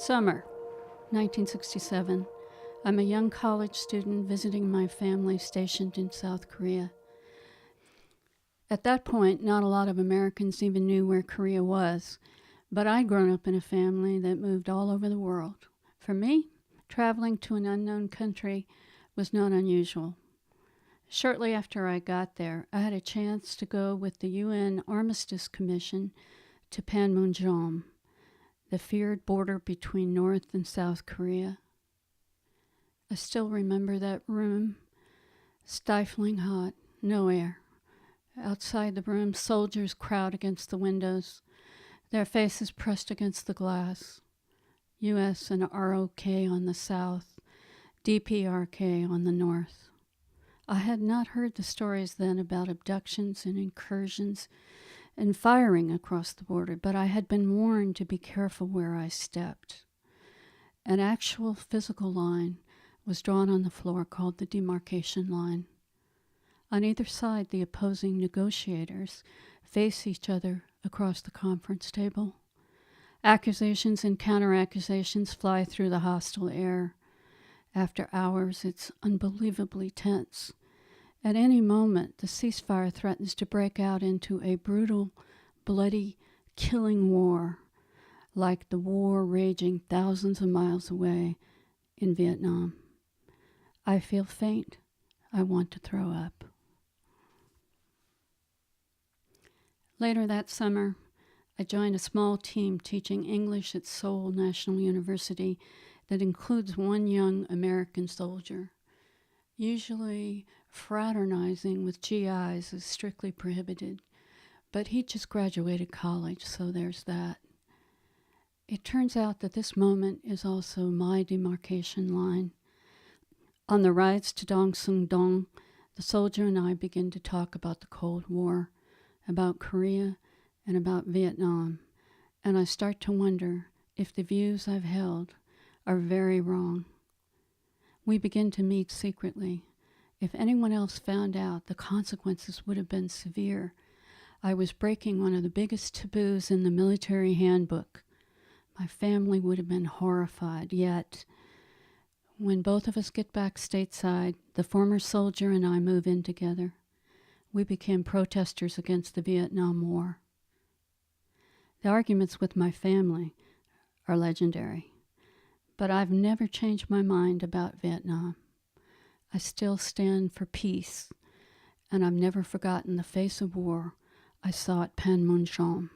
Summer, 1967. I'm a young college student visiting my family stationed in South Korea. At that point, not a lot of Americans even knew where Korea was, but I'd grown up in a family that moved all over the world. For me, traveling to an unknown country was not unusual. Shortly after I got there, I had a chance to go with the UN Armistice Commission to Panmunjom, the feared border between North and South Korea. I still remember that room, stifling hot, no air. Outside the room, soldiers crowd against the windows, their faces pressed against the glass. US and ROK on the south, DPRK on the north. I had not heard the stories then about abductions and incursions and firing across the border, but I had been warned to be careful where I stepped. An actual physical line was drawn on the floor called the demarcation line. On either side, the opposing negotiators face each other across the conference table. Accusations and counter-accusations fly through the hostile air. After hours, it's unbelievably tense. At any moment, the ceasefire threatens to break out into a brutal, bloody, killing war, like the war raging thousands of miles away in Vietnam. I feel faint. I want to throw up. Later that summer, I joined a small team teaching English at Seoul National University that includes one young American soldier. Usually, fraternizing with GIs is strictly prohibited, but he just graduated college, so there's that. It turns out that this moment is also my demarcation line. On the rides to Dong-sung-dong, the soldier and I begin to talk about the Cold War, about Korea, and about Vietnam, and I start to wonder if the views I've held are very wrong. We begin to meet secretly. If anyone else found out, the consequences would have been severe. I was breaking one of the biggest taboos in the military handbook. My family would have been horrified, yet when both of us get back stateside, the former soldier and I move in together. We became protesters against the Vietnam War. The arguments with my family are legendary, but I've never changed my mind about Vietnam. I still stand for peace, and I've never forgotten the face of war I saw at Panmunjom.